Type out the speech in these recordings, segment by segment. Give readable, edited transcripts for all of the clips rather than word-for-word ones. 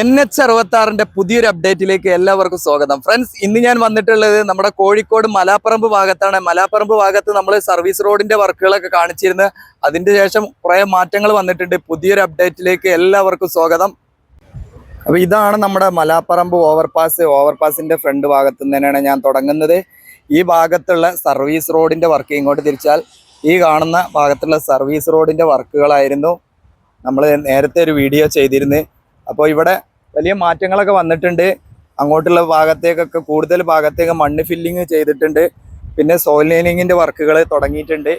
NH66 പുതിയൊരു അപ്ഡേറ്റിലേക്ക് എല്ലാവർക്കും സ്വാഗതം. ഫ്രണ്ട്സ്, ഇന്ന് ഞാൻ വന്നിട്ടുള്ളത് നമ്മുടെ കോഴിക്കോട് മലാപ്പറമ്പ് ഭാഗത്താണ്. മലാപ്പറമ്പ് ഭാഗത്ത് നമ്മൾ സർവീസ് റോഡിന്റെ വർക്കുകളൊക്കെ കാണിച്ചിരുന്നു. അതിന്റെ ശേഷം കുറേ മാറ്റങ്ങൾ വന്നിട്ടുണ്ട്. പുതിയൊരു അപ്ഡേറ്റിലേക്ക് എല്ലാവർക്കും സ്വാഗതം. അപ്പോൾ ഇതാണ് നമ്മുടെ മലാപ്പറമ്പ് ഓവർപാസിന്റെ ഫ്രണ്ട് ഭാഗത്ത് തന്നെയാണ് ഞാൻ തുടങ്ങുന്നത്. ഈ ഭാഗത്തുള്ള സർവീസ് റോഡിന്റെ വർക്ക് ഇങ്ങോട്ട് തിരിച്ചാൽ ഈ കാണുന്ന ഭാഗത്തുള്ള സർവീസ് റോഡിന്റെ വർക്കുകളായിരുന്നു നമ്മൾ നേരത്തെ ഒരു വീഡിയോ ചെയ്തിരുന്നത്. അപ്പോൾ ഇവിടെ വലിയ മാറ്റങ്ങളൊക്കെ വന്നിട്ടുണ്ട്. അങ്ങോട്ടുള്ള ഭാഗത്തേക്കൊക്കെ കൂടുതൽ ഭാഗത്തേക്ക് മണ്ണ് ഫില്ലിങ് ചെയ്തിട്ടുണ്ട്. പിന്നെ സോയിൽ ലൈനിങ്ങിൻ്റെ വർക്കുകൾ തുടങ്ങിയിട്ടുണ്ട്.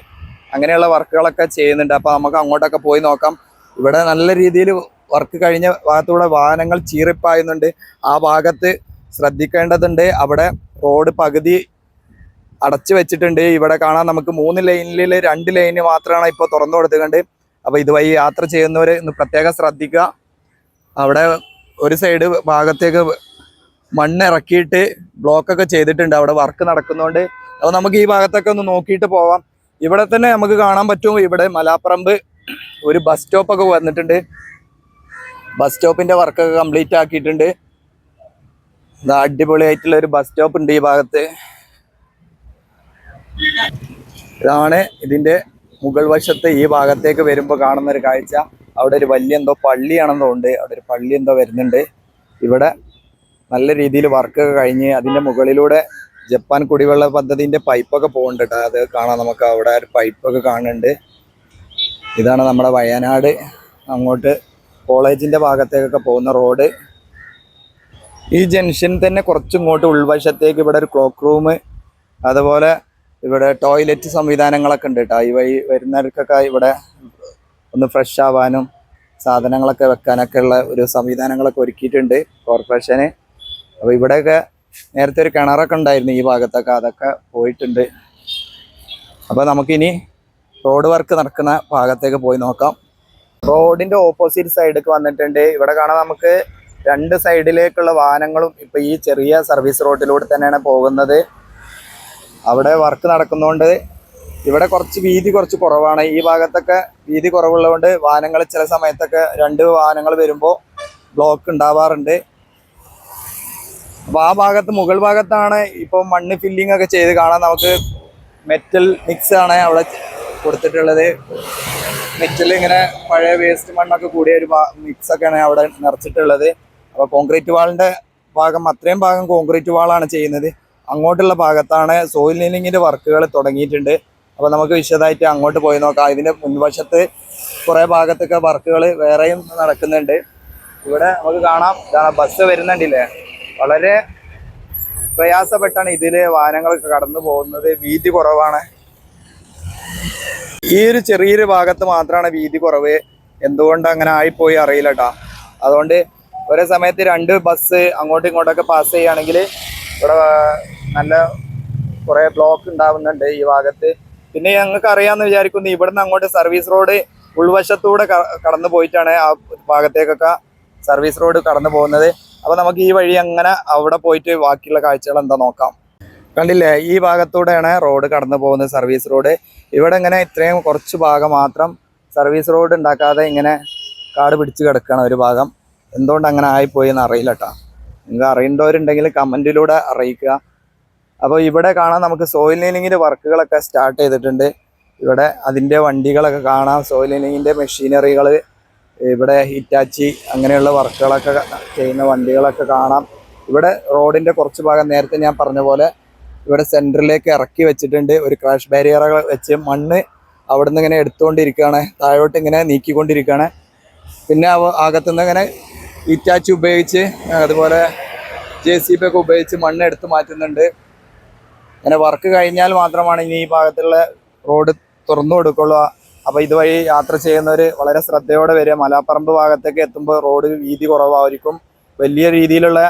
അങ്ങനെയുള്ള വർക്കുകളൊക്കെ ചെയ്യുന്നുണ്ട്. അപ്പോൾ നമുക്ക് അങ്ങോട്ടൊക്കെ പോയി നോക്കാം. ഇവിടെ നല്ല രീതിയിൽ വർക്ക് കഴിഞ്ഞ ഭാഗത്തൂടെ വാഹനങ്ങൾ ചീറിപ്പായുന്നുണ്ട്. ആ ഭാഗത്ത് ശ്രദ്ധിക്കേണ്ടതുണ്ട്. അവിടെ റോഡ് പകുതി അടച്ചു വെച്ചിട്ടുണ്ട്. ഇവിടെ കാണാൻ നമുക്ക് 3 ലൈനിൽ 2 ലൈന് മാത്രമാണ് ഇപ്പോൾ തുറന്നു കൊടുത്തുകൊണ്ട്. അപ്പോൾ ഇതുവഴി യാത്ര ചെയ്യുന്നവർ ഇന്ന് പ്രത്യേകം ശ്രദ്ധിക്കുക. അവിടെ ഒരു സൈഡ് ഭാഗത്തേക്ക് മണ്ണ് ഇറക്കിയിട്ട് ബ്ലോക്കൊക്കെ ചെയ്തിട്ടുണ്ട്. അവിടെ വർക്ക് നടക്കുന്നതുകൊണ്ട് അപ്പോൾ നമുക്ക് ഈ ഭാഗത്തൊക്കെ ഒന്ന് നോക്കിയിട്ട് പോവാം. ഇവിടെ തന്നെ നമുക്ക് കാണാൻ പറ്റും. ഇവിടെ മലാപ്പറമ്പ് ഒരു ബസ് സ്റ്റോപ്പൊക്കെ വന്നിട്ടുണ്ട്. ബസ് സ്റ്റോപ്പിൻ്റെ വർക്കൊക്കെ കംപ്ലീറ്റ് ആക്കിയിട്ടുണ്ട്. അടിപൊളിയായിട്ടുള്ള ഒരു ബസ് സ്റ്റോപ്പ് ഉണ്ട് ഈ ഭാഗത്ത്. ഇതാണ് ഇതിൻ്റെ മുകൾ വശത്ത് ഈ ഭാഗത്തേക്ക് വരുമ്പോൾ കാണുന്ന ഒരു കാഴ്ച. അവിടെ ഒരു വലിയ എന്തോ പള്ളിയാണെന്നോ ഉണ്ട്. അവിടെ ഒരു പള്ളി എന്തോ വരുന്നുണ്ട്. ഇവിടെ നല്ല രീതിയിൽ വർക്കൊക്കെ കഴിഞ്ഞ് അതിൻ്റെ മുകളിലൂടെ ജപ്പാൻ കുടിവെള്ള പദ്ധതിൻ്റെ പൈപ്പൊക്കെ പോകുന്നുണ്ട് കേട്ടോ. അത് കാണാം. നമുക്ക് അവിടെ ഒരു പൈപ്പൊക്കെ കാണുന്നുണ്ട്. ഇതാണ് നമ്മുടെ വയനാട് അങ്ങോട്ട് കോളേജിൻ്റെ ഭാഗത്തേക്കൊക്കെ പോകുന്ന റോഡ്. ഈ ജംഗ്ഷൻ തന്നെ കുറച്ചിങ്ങോട്ട് ഉൾവശത്തേക്ക് ഇവിടെ ഒരു ക്ലോക്ക് റൂം, അതുപോലെ ഇവിടെ ടോയ്ലറ്റ് സംവിധാനങ്ങളൊക്കെ ഉണ്ട് കേട്ടോ. ഈ വഴി വരുന്നവർക്കൊക്കെ ഇവിടെ ഒന്ന് ഫ്രഷ് ആവാനും സാധനങ്ങളൊക്കെ വെക്കാനൊക്കെ ഉള്ള ഒരു സംവിധാനങ്ങളൊക്കെ ഒരുക്കിയിട്ടുണ്ട് കോർപ്പറേഷന്. അപ്പോൾ ഇവിടെയൊക്കെ നേരത്തെ ഒരു കിണറൊക്കെ ഉണ്ടായിരുന്നു ഈ ഭാഗത്തൊക്കെ, അതൊക്കെ പോയിട്ടുണ്ട്. അപ്പോൾ നമുക്കിനി റോഡ് വർക്ക് നടക്കുന്ന ഭാഗത്തേക്ക് പോയി നോക്കാം. റോഡിൻ്റെ ഓപ്പോസിറ്റ് സൈഡിലേക്ക് വന്നിട്ടുണ്ട്. ഇവിടെ കാണാൻ നമുക്ക് 2 സൈഡിലേക്കുള്ള വാഹനങ്ങളും ഇപ്പോൾ ഈ ചെറിയ സർവീസ് റോഡിലൂടെ തന്നെയാണ് പോകുന്നത്. അവിടെ വർക്ക് നടക്കുന്നതുകൊണ്ട് ഇവിടെ വീതി കുറച്ച് കുറവാണ്. ഈ ഭാഗത്തൊക്കെ വീതി കുറവുള്ളതുകൊണ്ട് വാഹനങ്ങൾ ചില സമയത്തൊക്കെ 2 വാഹനങ്ങൾ വരുമ്പോൾ ബ്ലോക്ക് ഉണ്ടാവാറുണ്ട്. അപ്പോൾ ആ ഭാഗത്ത് മുകൾ ഭാഗത്താണ് ഇപ്പോൾ മണ്ണ് ഫില്ലിംഗ് ഒക്കെ ചെയ്ത് കാണാൻ. നമുക്ക് മെറ്റൽ മിക്സ് ആണ് അവിടെ കൊടുത്തിട്ടുള്ളത്. മെറ്റൽ ഇങ്ങനെ പഴയ വേസ്റ്റ് മണ്ണൊക്കെ കൂടിയ ഒരു മിക്സൊക്കെയാണ് അവിടെ നിറച്ചിട്ടുള്ളത്. അപ്പോൾ കോൺക്രീറ്റ് വാളിൻ്റെ ഭാഗം, അത്രയും ഭാഗം കോൺക്രീറ്റ് വാളാണ് ചെയ്യുന്നത്. അങ്ങോട്ടുള്ള ഭാഗത്താണ് സോയിൽ ലൈനിങ്ങിൻ്റെ വർക്കുകൾ തുടങ്ങിയിട്ടുണ്ട്. അപ്പോൾ നമുക്ക് വിശദമായിട്ട് അങ്ങോട്ട് പോയി നോക്കാം. ഇതിൻ്റെ മുൻവശത്ത് കുറേ ഭാഗത്തൊക്കെ വർക്കുകൾ വേറെയും നടക്കുന്നുണ്ട്. ഇവിടെ നമുക്ക് കാണാം, ബസ് വരുന്നുണ്ടില്ലേ. വളരെ പ്രയാസപ്പെട്ടാണ് ഇതിൽ വാഹനങ്ങളൊക്കെ കടന്നു പോകുന്നത്. വീതി കുറവാണ്. ഈ ഒരു ചെറിയൊരു ഭാഗത്ത് മാത്രമാണ് വീതി കുറവ്. എന്തുകൊണ്ട് അങ്ങനെ ആയിപ്പോയി അറിയില്ല കേട്ടോ. അതുകൊണ്ട് ഒരേ സമയത്ത് 2 ബസ് അങ്ങോട്ടും ഇങ്ങോട്ടൊക്കെ പാസ് ചെയ്യുകയാണെങ്കിൽ ഇവിടെ നല്ല കുറേ ബ്ലോക്ക് ഉണ്ടാവുന്നുണ്ട് ഈ ഭാഗത്ത്. പിന്നെ ഞങ്ങൾക്ക് അറിയാമെന്ന് വിചാരിക്കുന്നു, ഇവിടുന്ന് അങ്ങോട്ട് സർവീസ് റോഡ് ഉൾവശത്തൂടെ കടന്നു പോയിട്ടാണ് ആ ഭാഗത്തേക്കൊക്കെ സർവീസ് റോഡ് കടന്നു പോകുന്നത്. അപ്പോൾ നമുക്ക് ഈ വഴി അങ്ങനെ അവിടെ പോയിട്ട് ബാക്കിയുള്ള കാഴ്ചകൾ എന്താ നോക്കാം. കണ്ടില്ലേ, ഈ ഭാഗത്തൂടെയാണ് റോഡ് കടന്നു പോകുന്നത്, സർവീസ് റോഡ്. ഇവിടെ ഇങ്ങനെ ഇത്രയും കുറച്ച് ഭാഗം മാത്രം സർവീസ് റോഡ് ഉണ്ടാക്കാതെ ഇങ്ങനെ കാട് പിടിച്ച് കിടക്കുകയാണ് ഒരു ഭാഗം. എന്തുകൊണ്ട് അങ്ങനെ ആയിപ്പോയി എന്ന് അറിയില്ല കേട്ടോ. നിങ്ങൾക്ക് അറിയേണ്ടവരുണ്ടെങ്കിൽ കമൻറ്റിലൂടെ അറിയിക്കുക. അപ്പോൾ ഇവിടെ കാണാൻ നമുക്ക് സോയിൽ ലൈനിങ്ങിൻ്റെ വർക്കുകളൊക്കെ സ്റ്റാർട്ട് ചെയ്തിട്ടുണ്ട്. ഇവിടെ അതിൻ്റെ വണ്ടികളൊക്കെ കാണാം, സോയിൽ ലൈനിങ്ങിൻ്റെ മെഷീനറികൾ. ഇവിടെ ഹിറ്റാച്ചി അങ്ങനെയുള്ള വർക്കുകളൊക്കെ ചെയ്യുന്ന വണ്ടികളൊക്കെ കാണാം. ഇവിടെ റോഡിൻ്റെ കുറച്ച് ഭാഗം നേരത്തെ ഞാൻ പറഞ്ഞ പോലെ ഇവിടെ സെൻറ്ററിലേക്ക് ഇറക്കി വെച്ചിട്ടുണ്ട്. ഒരു ക്രാഷ് ബാരിയറുകൾ വെച്ച് മണ്ണ് അവിടെ നിന്ന് ഇങ്ങനെ എടുത്തുകൊണ്ടിരിക്കുകയാണ്, താഴോട്ട് ഇങ്ങനെ നീക്കിക്കൊണ്ടിരിക്കുകയാണ്. പിന്നെ അകത്തുനിന്ന് ഇങ്ങനെ ഹിറ്റാച്ചി ഉപയോഗിച്ച്, അതുപോലെ JCB ഒക്കെ ഉപയോഗിച്ച് മണ്ണ് എടുത്ത് മാറ്റുന്നുണ്ട്. അങ്ങനെ വർക്ക് കഴിഞ്ഞാൽ മാത്രമാണ് ഇനി ഈ ഭാഗത്തുള്ള റോഡ് തുറന്നു കൊടുക്കുള്ളൂ. അപ്പോൾ ഇതുവഴി യാത്ര ചെയ്യുന്നവർ വളരെ ശ്രദ്ധയോടെ വരിക. മലാപ്പറമ്പ് ഭാഗത്തേക്ക് എത്തുമ്പോൾ റോഡ് വീതി കുറവായിരിക്കും. വലിയ രീതിയിലുള്ള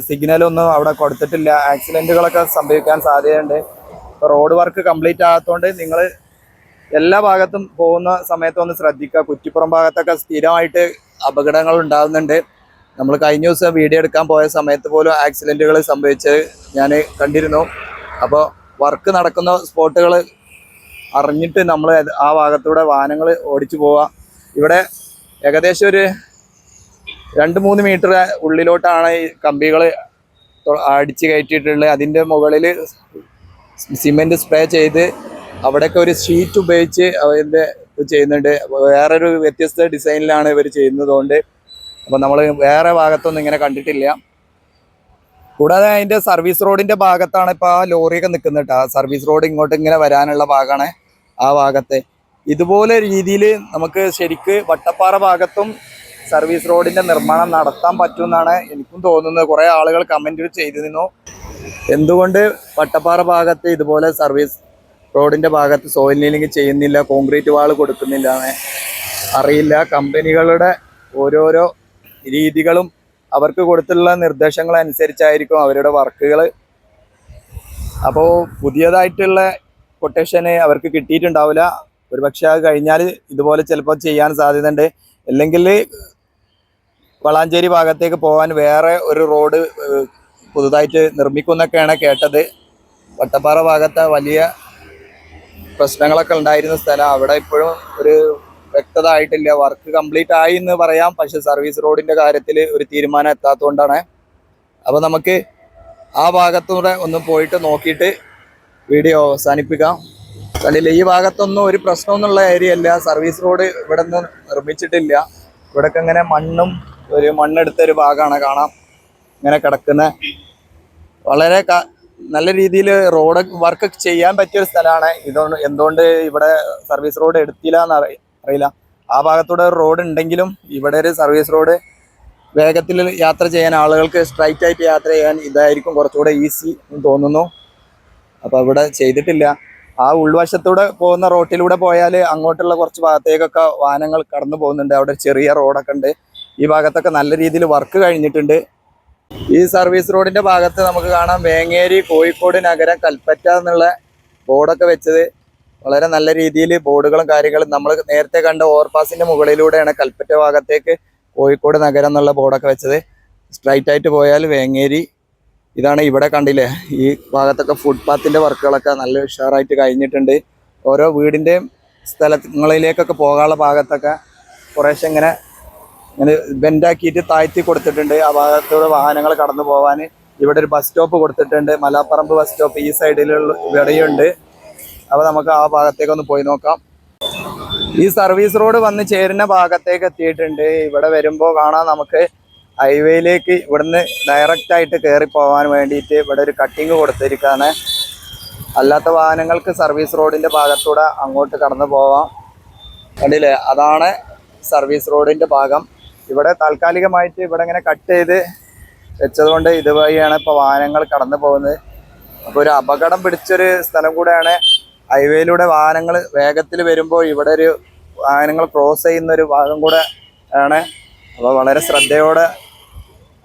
സിഗ്നലൊന്നും അവിടെ കൊടുത്തിട്ടില്ല. ആക്സിഡൻറ്റുകളൊക്കെ സംഭവിക്കാൻ സാധ്യതയുണ്ട്. അപ്പോൾ റോഡ് വർക്ക് കംപ്ലീറ്റ് ആകാത്തതുകൊണ്ട് നിങ്ങൾ എല്ലാ ഭാഗത്തും പോകുന്ന സമയത്തൊന്ന് ശ്രദ്ധിക്കുക. കുറ്റിപ്പുറം ഭാഗത്തൊക്കെ സ്ഥിരമായിട്ട് അപകടങ്ങൾ ഉണ്ടാകുന്നുണ്ട്. നമ്മൾ കഴിഞ്ഞ ദിവസം വീഡിയോ എടുക്കാൻ പോയ സമയത്ത് പോലും ആക്സിഡൻറ്റുകൾ സംഭവിച്ചത് ഞാൻ കണ്ടിരുന്നു. അപ്പോൾ വർക്ക് നടക്കുന്ന സ്പോട്ടുകൾ അറിഞ്ഞിട്ട് നമ്മൾ ആ ഭാഗത്തൂടെ വാഹനങ്ങൾ ഓടിച്ചു പോവുക. ഇവിടെ ഏകദേശം ഒരു 2-3 മീറ്റർ ഉള്ളിലോട്ടാണ് ഈ കമ്പികൾ അടിച്ച് കയറ്റിയിട്ടുള്ളത്. അതിൻ്റെ മുകളിൽ സിമെൻറ്റ് സ്പ്രേ ചെയ്ത് അവിടെയൊക്കെ ഒരു ഷീറ്റ് ഉപയോഗിച്ച് അതിൻ്റെ ചെയ്യുന്നുണ്ട്. വേറൊരു വ്യത്യസ്ത ഡിസൈനിലാണ് ഇവർ ചെയ്യുന്നതുകൊണ്ട് അപ്പോൾ നമ്മൾ വേറെ ഭാഗത്തൊന്നും ഇങ്ങനെ കണ്ടിട്ടില്ല. കൂടാതെ അതിൻ്റെ സർവീസ് റോഡിൻ്റെ ഭാഗത്താണ് ഇപ്പോൾ ആ ലോറിയൊക്കെ നിൽക്കുന്നത് കേട്ടോ. സർവീസ് റോഡ് ഇങ്ങോട്ട് ഇങ്ങനെ വരാനുള്ള ഭാഗമാണ് ആ ഭാഗത്തെ. ഇതുപോലെ രീതിയിൽ നമുക്ക് ശരിക്ക് വട്ടപ്പാറ ഭാഗത്തും സർവീസ് റോഡിൻ്റെ നിർമ്മാണം നടത്താൻ പറ്റുമെന്നാണ് എനിക്കും തോന്നുന്നത്. കുറേ ആളുകൾ കമൻറ്റ് ചെയ്തിരുന്നു, എന്തുകൊണ്ട് വട്ടപ്പാറ ഭാഗത്ത് ഇതുപോലെ സർവീസ് റോഡിൻ്റെ ഭാഗത്ത് സോയിൽ നീലിംഗ് ചെയ്യുന്നില്ല, കോൺക്രീറ്റ് വാൾ കൊടുക്കുന്നില്ല എന്ന് അറിയില്ല. കമ്പനികളുടെ ഓരോരോ രീതികളും അവർക്ക് കൊടുത്തുള്ള നിർദ്ദേശങ്ങൾ അനുസരിച്ചായിരിക്കും അവരുടെ വർക്കുകൾ. അപ്പോൾ പുതിയതായിട്ടുള്ള കൊട്ടേഷന് അവർക്ക് കിട്ടിയിട്ടുണ്ടാവില്ല. ഒരുപക്ഷെ അത് കഴിഞ്ഞാൽ ഇതുപോലെ ചിലപ്പോൾ ചെയ്യാൻ സാധ്യതയുണ്ട്. അല്ലെങ്കിൽ വളാഞ്ചേരി ഭാഗത്തേക്ക് പോകാൻ വേറെ ഒരു റോഡ് പുതുതായിട്ട് നിർമ്മിക്കുന്നൊക്കെയാണ് കേട്ടത്. വട്ടപ്പാറ ഭാഗത്ത് വലിയ പ്രശ്നങ്ങളൊക്കെ ഉണ്ടായിരുന്ന സ്ഥലം, അവിടെ ഇപ്പോഴും ഒരു വ്യക്തത ആയിട്ടില്ല. വർക്ക് കംപ്ലീറ്റ് ആയി എന്ന് പറയാം, പക്ഷെ സർവീസ് റോഡിൻ്റെ കാര്യത്തിൽ ഒരു തീരുമാനം എത്താത്തതുകൊണ്ടാണ്. അപ്പോൾ നമുക്ക് ആ ഭാഗത്തൂടെ ഒന്ന് പോയിട്ട് നോക്കിയിട്ട് വീഡിയോ അവസാനിപ്പിക്കാം. കണ്ടില്ല, ഈ ഭാഗത്തൊന്നും ഒരു പ്രശ്നമൊന്നുള്ള ഏരിയ അല്ല. സർവീസ് റോഡ് ഇവിടെ ഒന്നും നിർമ്മിച്ചിട്ടില്ല. ഇവിടെയൊക്കെ ഇങ്ങനെ ഒരു മണ്ണെടുത്തൊരു ഭാഗമാണ് കാണാം ഇങ്ങനെ കിടക്കുന്ന. വളരെ നല്ല രീതിയിൽ റോഡ് വർക്ക് ചെയ്യാൻ പറ്റിയൊരു സ്ഥലമാണ്. എന്തുകൊണ്ട് ഇവിടെ സർവീസ് റോഡ് എടുത്തില്ല എന്ന് അറിയില്ല. ആ ഭാഗത്തൂടെ ഒരു റോഡ് ഉണ്ടെങ്കിലും ഇവിടെ ഒരു സർവീസ് റോഡ് വേഗത്തിൽ യാത്ര ചെയ്യാൻ, ആളുകൾക്ക് സ്ട്രൈറ്റ് ആയിട്ട് യാത്ര ചെയ്യാൻ ഇതായിരിക്കും കുറച്ചുകൂടെ ഈസി എന്ന് തോന്നുന്നു. അപ്പോൾ ഇവിടെ ചെയ്തിട്ടില്ല. ആ ഉൾവശത്തൂടെ പോകുന്ന റോട്ടിലൂടെ പോയാൽ അങ്ങോട്ടുള്ള കുറച്ച് ഭാഗത്തേക്കൊക്കെ വാഹനങ്ങൾ കടന്നു പോകുന്നുണ്ട്. അവിടെ ചെറിയ റോഡൊക്കെ ഉണ്ട്. ഈ ഭാഗത്തൊക്കെ നല്ല രീതിയിൽ വർക്ക് കഴിഞ്ഞിട്ടുണ്ട്. ഈ സർവീസ് റോഡിൻ്റെ ഭാഗത്ത് നമുക്ക് കാണാം വേങ്ങേരി കോഴിക്കോട് നഗരം കൽപ്പറ്റ എന്നുള്ള ബോർഡൊക്കെ വെച്ചത്. വളരെ നല്ല രീതിയിൽ ബോർഡുകളും കാര്യങ്ങളും നമ്മൾ നേരത്തെ കണ്ട ഓവർപാസിൻ്റെ മുകളിലൂടെയാണ് കൽപ്പറ്റ ഭാഗത്തേക്ക് കോഴിക്കോട് നഗരം എന്നുള്ള ബോർഡൊക്കെ വെച്ചത്. സ്ട്രൈറ്റ് ആയിട്ട് പോയാൽ വേങ്ങേരി. ഇതാണ് ഇവിടെ കണ്ടില്ലേ, ഈ ഭാഗത്തൊക്കെ ഫുട്പാത്തിൻ്റെ വർക്കുകളൊക്കെ നല്ല ഉഷാറായിട്ട് കഴിഞ്ഞിട്ടുണ്ട്. ഓരോ വീടിൻ്റെയും സ്ഥലങ്ങളിലേക്കൊക്കെ പോകാനുള്ള ഭാഗത്തൊക്കെ കുറേശ്ശെ ഇങ്ങനെ ബെൻഡാക്കിയിട്ട് താഴ്ത്തി കൊടുത്തിട്ടുണ്ട്. ആ ഭാഗത്തൂടെ വാഹനങ്ങൾ കടന്നു പോകാൻ ഇവിടെ ഒരു ബസ് സ്റ്റോപ്പ് കൊടുത്തിട്ടുണ്ട്. മലാപ്പറമ്പ് ബസ് സ്റ്റോപ്പ് ഈ സൈഡിലുള്ള ഇവിടെയുണ്ട്. അപ്പോൾ നമുക്ക് ആ ഭാഗത്തേക്കൊന്ന് പോയി നോക്കാം. ഈ സർവീസ് റോഡ് വന്ന് ചേരുന്ന ഭാഗത്തേക്ക് എത്തിയിട്ടുണ്ട്. ഇവിടെ വരുമ്പോൾ കാണാം നമുക്ക് ഹൈവേയിലേക്ക് ഇവിടുന്ന് ഡയറക്റ്റായിട്ട് കയറി പോകാൻ വേണ്ടിയിട്ട് ഇവിടെ ഒരു കട്ടിങ് കൊടുത്തിരിക്കുകയാണ്. അല്ലാത്ത വാഹനങ്ങൾക്ക് സർവീസ് റോഡിൻ്റെ ഭാഗത്തൂടെ അങ്ങോട്ട് കടന്നു പോവാം. കണ്ടില്ലേ, അതാണ് സർവീസ് റോഡിൻ്റെ ഭാഗം. ഇവിടെ താൽക്കാലികമായിട്ട് ഇവിടെ ഇങ്ങനെ കട്ട് ചെയ്ത് വെച്ചതുകൊണ്ട് ഇതുവഴിയാണ് ഇപ്പോൾ വാഹനങ്ങൾ കടന്നു പോകുന്നത്. അപ്പോൾ ഒരു അപകടം പിടിച്ചൊരു സ്ഥലം കൂടെയാണ്. ഹൈവേയിലൂടെ വാഹനങ്ങൾ വേഗത്തിൽ വരുമ്പോൾ ഇവിടെ ഒരു വാഹനങ്ങൾ ക്രോസ് ചെയ്യുന്നൊരു ഭാഗം കൂടെ ആണ്. അപ്പോൾ വളരെ ശ്രദ്ധയോടെ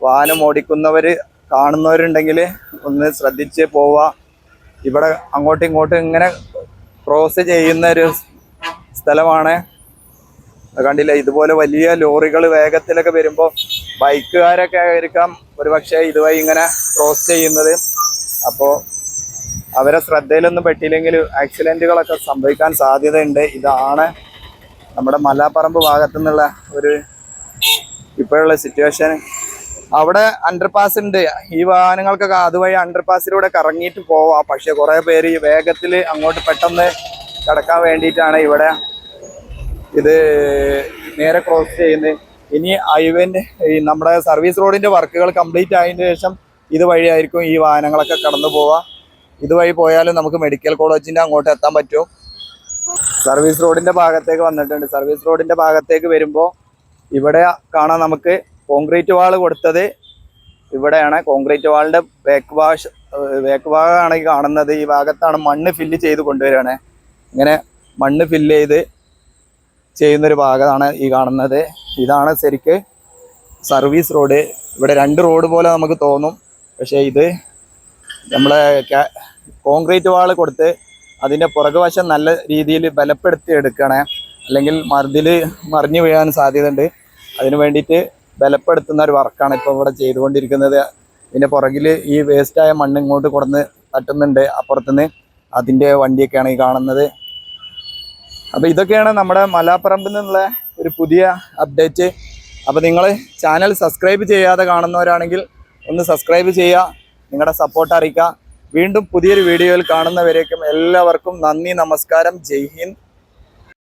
വാഹനം ഓടിക്കുന്നവർ കാണുന്നവരുണ്ടെങ്കിൽ ഒന്ന് ശ്രദ്ധിച്ച് പോവുക. ഇവിടെ അങ്ങോട്ടും ഇങ്ങോട്ടും ഇങ്ങനെ ക്രോസ് ചെയ്യുന്ന ഒരു സ്ഥലമാണ്. കണ്ടില്ല, ഇതുപോലെ വലിയ ലോറികൾ വേഗത്തിലൊക്കെ വരുമ്പോൾ ബൈക്കുകാരൊക്കെ ആയിരിക്കാം ഒരുപക്ഷെ ഇതുവഴി ഇങ്ങനെ ക്രോസ് ചെയ്യുന്നത്. അപ്പോൾ അവരെ ശ്രദ്ധയിലൊന്നും പെട്ടില്ലെങ്കിൽ ആക്സിഡൻറ്റുകളൊക്കെ സംഭവിക്കാൻ സാധ്യതയുണ്ട്. ഇതാണ് നമ്മുടെ മലാപ്പറമ്പ് ഭാഗത്തു നിന്നുള്ള ഒരു ഇപ്പോഴുള്ള സിറ്റുവേഷൻ. അവിടെ അണ്ടർപാസ് ഉണ്ട്. ഈ വാഹനങ്ങൾക്കൊക്കെ അതുവഴി അണ്ടർപാസിലൂടെ കറങ്ങിയിട്ട് പോവാം. പക്ഷെ കുറേ പേര് വേഗത്തിൽ അങ്ങോട്ട് പെട്ടെന്ന് കടക്കാൻ വേണ്ടിയിട്ടാണ് ഇവിടെ ഇത് നേരെ ക്രോസ് ചെയ്യുന്നത്. ഇനി ഹൈവേൻ്റെ നമ്മുടെ സർവീസ് റോഡിൻ്റെ വർക്കുകൾ കംപ്ലീറ്റ് ആയതിനു ശേഷം ഇതുവഴിയായിരിക്കും ഈ വാഹനങ്ങളൊക്കെ കടന്നു പോവുക. ഇതുവഴി പോയാലും നമുക്ക് മെഡിക്കൽ കോളേജിൻ്റെ അങ്ങോട്ട് എത്താൻ പറ്റും. സർവീസ് റോഡിൻ്റെ ഭാഗത്തേക്ക് വന്നിട്ടുണ്ട്. സർവീസ് റോഡിൻ്റെ ഭാഗത്തേക്ക് വരുമ്പോൾ ഇവിടെ കാണാം നമുക്ക് കോൺക്രീറ്റ് വാൾ കൊടുത്തത് ഇവിടെയാണ്. കോൺക്രീറ്റ് വാളിൻ്റെ ബാക്ക് ഭാഗമാണ് ഈ കാണുന്നത്. ഈ ഭാഗത്താണ് മണ്ണ് ഫില്ല് ചെയ്ത് കൊണ്ടുവരികയാണ്. ഇങ്ങനെ മണ്ണ് ഫില്ല് ചെയ്ത് ചെയ്യുന്നൊരു ഭാഗമാണ് ഈ കാണുന്നത്. ഇതാണ് ശരിക്ക് സർവീസ് റോഡ്. ഇവിടെ 2 റോഡ് പോലെ നമുക്ക് തോന്നും, പക്ഷേ ഇത് നമ്മളെ കോൺക്രീറ്റ് വാൾ കൊടുത്ത് അതിൻ്റെ പുറകുവശം നല്ല രീതിയിൽ ബലപ്പെടുത്തി എടുക്കുകയാണ്. അല്ലെങ്കിൽ മറിഞ്ഞു വീഴാൻ സാധ്യതയുണ്ട്. അതിന് വേണ്ടിയിട്ട് ബലപ്പെടുത്തുന്ന ഒരു വർക്കാണ് ഇപ്പോൾ ഇവിടെ ചെയ്തുകൊണ്ടിരിക്കുന്നത്. ഇതിൻ്റെ പുറകിൽ ഈ വേസ്റ്റായ മണ്ണ് ഇങ്ങോട്ട് കൊടുന്ന് തട്ടുന്നുണ്ട് അപ്പുറത്തുനിന്ന്. അതിൻ്റെ വണ്ടിയൊക്കെയാണ് ഈ കാണുന്നത്. അപ്പോൾ ഇതൊക്കെയാണ് നമ്മുടെ മലാപ്പറമ്പിൽ നിന്നുള്ള ഒരു പുതിയ അപ്ഡേറ്റ്. അപ്പോൾ നിങ്ങൾ ചാനൽ സബ്സ്ക്രൈബ് ചെയ്യാതെ കാണുന്നവരാണെങ്കിൽ ഒന്ന് സബ്സ്ക്രൈബ് ചെയ്യുക, നിങ്ങളുടെ സപ്പോർട്ട് അറിയിക്കുക. വീണ്ടും പുതിയൊരു വീഡിയോയിൽ കാണുന്നവരേക്കും എല്ലാവർക്കും നന്ദി, നമസ്കാരം, ജയ് ഹിന്ദ്.